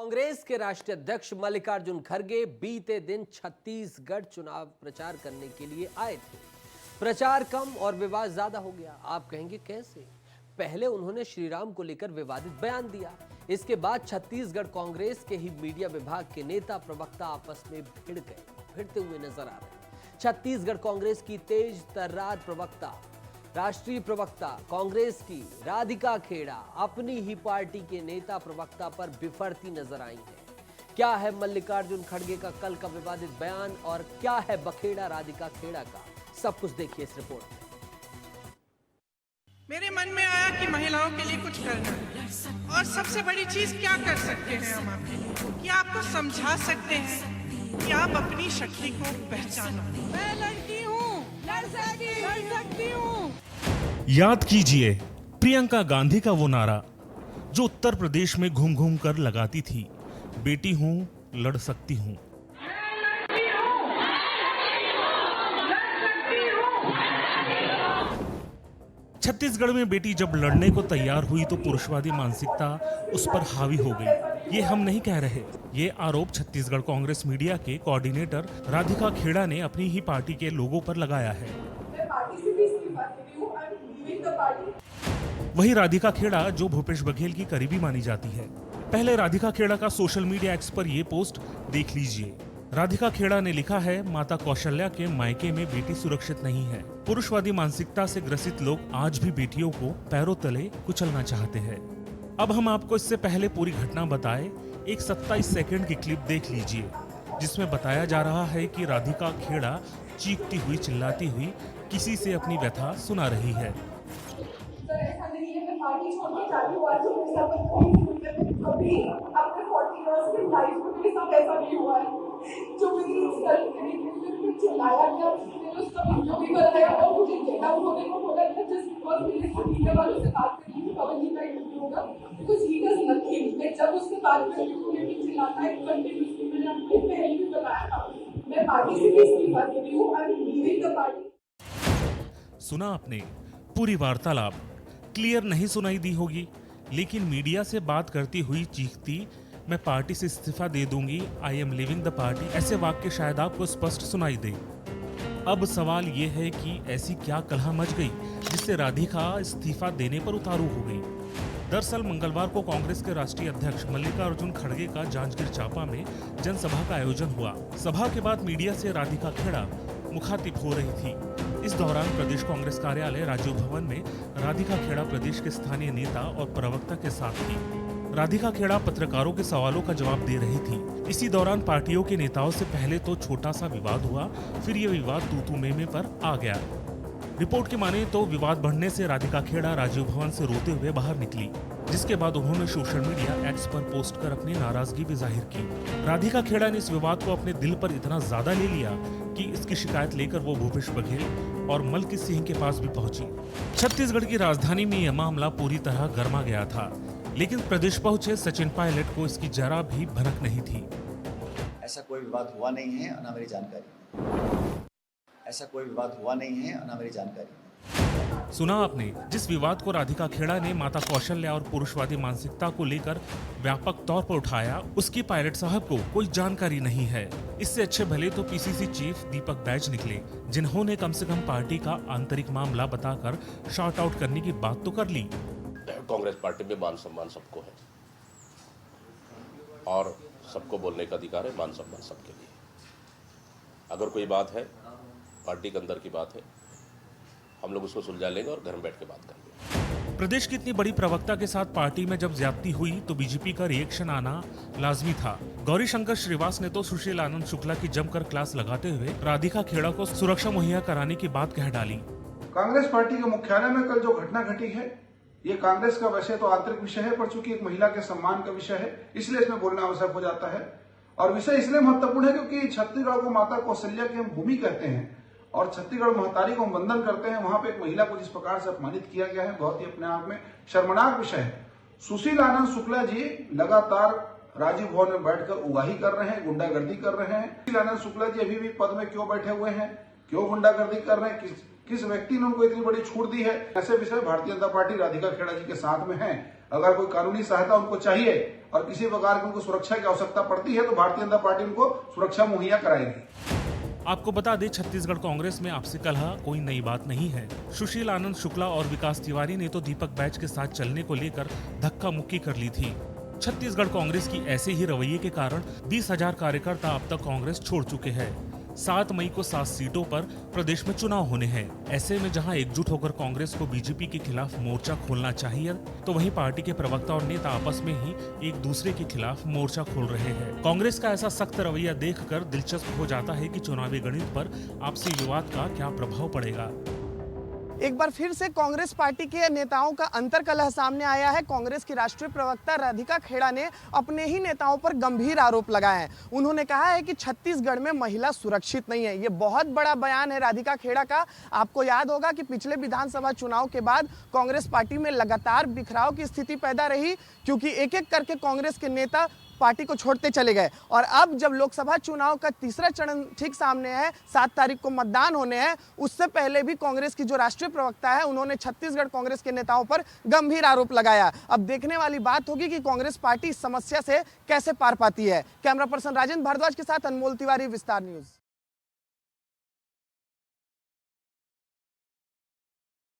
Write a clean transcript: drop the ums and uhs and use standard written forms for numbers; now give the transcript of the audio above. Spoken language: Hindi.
कांग्रेस के राष्ट्रीय अध्यक्ष मल्लिकार्जुन खड़गे बीते दिन छत्तीसगढ़ चुनाव प्रचार करने के लिए आए थे। प्रचार कम और विवाद ज्यादा हो गया। आप कहेंगे कैसे? पहले उन्होंने श्रीराम को लेकर विवादित बयान दिया। इसके बाद छत्तीसगढ़ कांग्रेस के ही मीडिया विभाग के नेता प्रवक्ता आपस में भिड़ते हुए नजर आ रहे। छत्तीसगढ़ कांग्रेस की तेज तर्रार प्रवक्ता, राष्ट्रीय प्रवक्ता कांग्रेस की राधिका खेड़ा अपनी ही पार्टी के नेता प्रवक्ता पर बिफरती नजर आई है। क्या है मल्लिकार्जुन खड़गे का कल का विवादित बयान और क्या है बखेड़ा राधिका खेड़ा का, सब कुछ देखिए इस रिपोर्ट में। मेरे मन में आया कि महिलाओं के लिए कुछ करना है और सबसे बड़ी चीज क्या कर सकते हैं हम आपके लिए, कि आपको समझा सकते हैं कि आप अपनी शक्ति को पहचानो। मैं लड़की हूँ, लड़ सकती हूँ। याद कीजिए प्रियंका गांधी का वो नारा जो उत्तर प्रदेश में घूम घूम कर लगाती थी, बेटी हूँ लड़ सकती हूँ। छत्तीसगढ़ में बेटी जब लड़ने को तैयार हुई तो पुरुषवादी मानसिकता उस पर हावी हो गई। ये हम नहीं कह रहे, ये आरोप छत्तीसगढ़ कांग्रेस मीडिया के कोऑर्डिनेटर राधिका खेड़ा ने अपनी ही पार्टी के लोगों पर लगाया है। वही राधिका खेड़ा जो भूपेश बघेल की करीबी मानी जाती है। पहले राधिका खेड़ा का सोशल मीडिया एक्स पर ये पोस्ट देख लीजिए। राधिका खेड़ा ने लिखा है, माता कौशल्या के मायके में बेटी सुरक्षित नहीं है। पुरुषवादी मानसिकता से ग्रसित लोग आज भी बेटियों को पैरों तले कुचलना चाहते हैं। अब हम आपको इससे पहले पूरी घटना बताए एक 27 सेकंड की क्लिप देख लीजिए, जिसमें बताया जा रहा है कि राधिका खेड़ा चीखती हुई चिल्लाती हुई किसी से अपनी व्यथा सुना रही है। जो मेरी चिल्लाया गया, उसका वीडियो भी बनाया और मुझे कहना उन्होंने को बोला था जस्ट बिकॉज़ मैंने मीडिया वालों से बात करी थी पवन जी का इंटरव्यू होगा, बिकॉज़ ही डज नथिंग। मैं जब उसके बाद में उन्होंने भी चिल्लाता है कंटिन्यूअसली, मैंने अपने पहले भी बताया था मैं पार्टी से भी इस्तीफा दे रही हूँ, I am leaving the party. सुना आपने पूरी वार्तालाप, क्लियर नहीं सुनाई दी होगी, लेकिन मीडिया से बात करती हुई चीखती मैं पार्टी से इस्तीफा दे दूंगी, I am living the party, ऐसे वाक्य शायद आपको स्पष्ट सुनाई दे। अब सवाल ये है कि ऐसी क्या कलह मच गई जिससे राधिका इस्तीफा देने पर उतारू हो गई। दरअसल मंगलवार को कांग्रेस के राष्ट्रीय अध्यक्ष मल्लिकार्जुन खड़गे का जांजगीर चांपा में जनसभा का आयोजन हुआ। सभा के बाद मीडिया से राधिका खेड़ा मुखातिब हो रही थी। इस दौरान प्रदेश कांग्रेस कार्यालय राजीव भवन में राधिका खेड़ा प्रदेश के स्थानीय नेता और प्रवक्ता के साथ थी। राधिका खेड़ा पत्रकारों के सवालों का जवाब दे रही थी। इसी दौरान पार्टियों के नेताओं से पहले तो छोटा सा विवाद हुआ, फिर ये विवाद तू-तू में पर आ गया। रिपोर्ट की माने तो विवाद बढ़ने से राधिका खेड़ा राजीव भवन से रोते हुए बाहर निकली, जिसके बाद उन्होंने सोशल मीडिया एक्स पर पोस्ट कर अपनी नाराजगी भी जाहिर की। राधिका खेड़ा ने इस विवाद को अपने दिल पर इतना ज्यादा ले लिया कि इसकी शिकायत लेकर वो भूपेश बघेल और मल्की सिंह के पास भी पहुंची। छत्तीसगढ़ की राजधानी में यह मामला पूरी तरह गर्मा गया था, लेकिन प्रदेश पहुंचे सचिन पायलट को इसकी जरा भी भनक नहीं थी। ऐसा कोई विवाद हुआ नहीं है और ना मेरी जानकारी। ऐसा कोई विवाद हुआ नहीं है और ना मेरी जानकारी। सुना आपने, जिस विवाद को राधिका खेड़ा ने माता कौशल्या और पुरुषवादी मानसिकता को लेकर व्यापक तौर पर उठाया, उसकी पायलट साहब को कोई जानकारी नहीं है। इससे अच्छे भले तो पीसीसी चीफ दीपक बैज निकले, जिन्होंने कम से कम पार्टी का आंतरिक मामला बताकर शॉर्ट आउट करने की बात तो कर ली। कांग्रेस पार्टी में मान सम्मान सबको है और सबको बोलने का अधिकार है, मान सम्मान सबके लिए। अगर कोई बात है पार्टी के अंदर की बात है, हम लोग उसको सुलझा लेंगे और घर में बैठ के बात करेंगे। प्रदेश की इतनी बड़ी प्रवक्ता के साथ पार्टी में जब ज्यादती हुई तो बीजेपी का रिएक्शन आना लाजमी था। गौरी शंकर श्रीवास ने तो सुशील आनंद शुक्ला की जमकर क्लास लगाते हुए राधिका खेड़ा को सुरक्षा मुहैया कराने की बात कह डाली। कांग्रेस पार्टी के मुख्यालय में कल जो घटना घटी है, ये कांग्रेस का वैसे तो आंतरिक विषय है, पर चूंकि एक महिला के सम्मान का विषय है, इसलिए इसमें बोलना आवश्यक हो जाता है। और विषय इसलिए महत्वपूर्ण है क्योंकि छत्तीसगढ़ को माता कौशल्या की हम भूमि कहते हैं और छत्तीसगढ़ महतारी को हम वंदन करते हैं। वहां पे एक महिला को जिस प्रकार से अपमानित किया गया है, बहुत ही अपने आप में शर्मनाक विषय है। सुशील आनंद शुक्ला जी लगातार राजीव भवन में बैठकर उगाही कर रहे हैं, गुंडागर्दी कर रहे हैं। सुशील आनंद शुक्ला जी अभी भी पद में क्यों बैठे हुए हैं, क्यों गुंडागर्दी कर रहे हैं, किस व्यक्ति ने उनको इतनी बड़ी छूट दी है? ऐसे विषय भारतीय जनता पार्टी राधिका खेड़ा जी के साथ में है। अगर कोई कानूनी सहायता उनको चाहिए और किसी प्रकार की उनको सुरक्षा की आवश्यकता पड़ती है तो भारतीय जनता पार्टी उनको सुरक्षा मुहैया कराएगी। आपको बता दें, छत्तीसगढ़ कांग्रेस में आपसी कलह कोई नई बात नहीं है। सुशील आनंद शुक्ला और विकास तिवारी ने तो दीपक बैच के साथ चलने को लेकर धक्का मुक्की कर ली थी। छत्तीसगढ़ कांग्रेस की ऐसे ही रवैये के कारण 20,000 कार्यकर्ता अब तक कांग्रेस छोड़ चुके हैं। 7 मई को 7 सीटों पर प्रदेश में चुनाव होने हैं। ऐसे में जहां एकजुट होकर कांग्रेस को बीजेपी के खिलाफ मोर्चा खोलना चाहिए, तो वहीं पार्टी के प्रवक्ता और नेता आपस में ही एक दूसरे के खिलाफ मोर्चा खोल रहे हैं। कांग्रेस का ऐसा सख्त रवैया देखकर दिलचस्प हो जाता है कि चुनावी गणित पर आपसी विवाद का क्या प्रभाव पड़ेगा। एक बार फिर से कांग्रेस पार्टी के नेताओं का अंतर्कलह सामने आया है। कांग्रेस की राष्ट्रीय प्रवक्ता राधिका खेड़ा ने अपने ही नेताओं पर गंभीर आरोप लगाए हैं। उन्होंने कहा है कि छत्तीसगढ़ में महिला सुरक्षित नहीं है। ये बहुत बड़ा बयान है राधिका खेड़ा का। आपको याद होगा कि पिछले विधानसभा चुनाव के बाद कांग्रेस पार्टी में लगातार बिखराव की स्थिति पैदा रही, क्योंकि एक एक करके कांग्रेस के नेता पार्टी को छोड़ते चले गए। और अब जब लोकसभा चुनाव का तीसरा चरण ठीक सामने है, 7 तारीख को मतदान होने हैं, उससे पहले भी कांग्रेस की जो राष्ट्रीय प्रवक्ता है उन्होंने छत्तीसगढ़ कांग्रेस के नेताओं पर गंभीर आरोप लगाया। अब देखने वाली बात होगी कि कांग्रेस पार्टी इस समस्या से कैसे पार पाती है। कैमरा पर्सन राजेंद्र भारद्वाज के साथ अनमोल तिवारी, विस्तार न्यूज।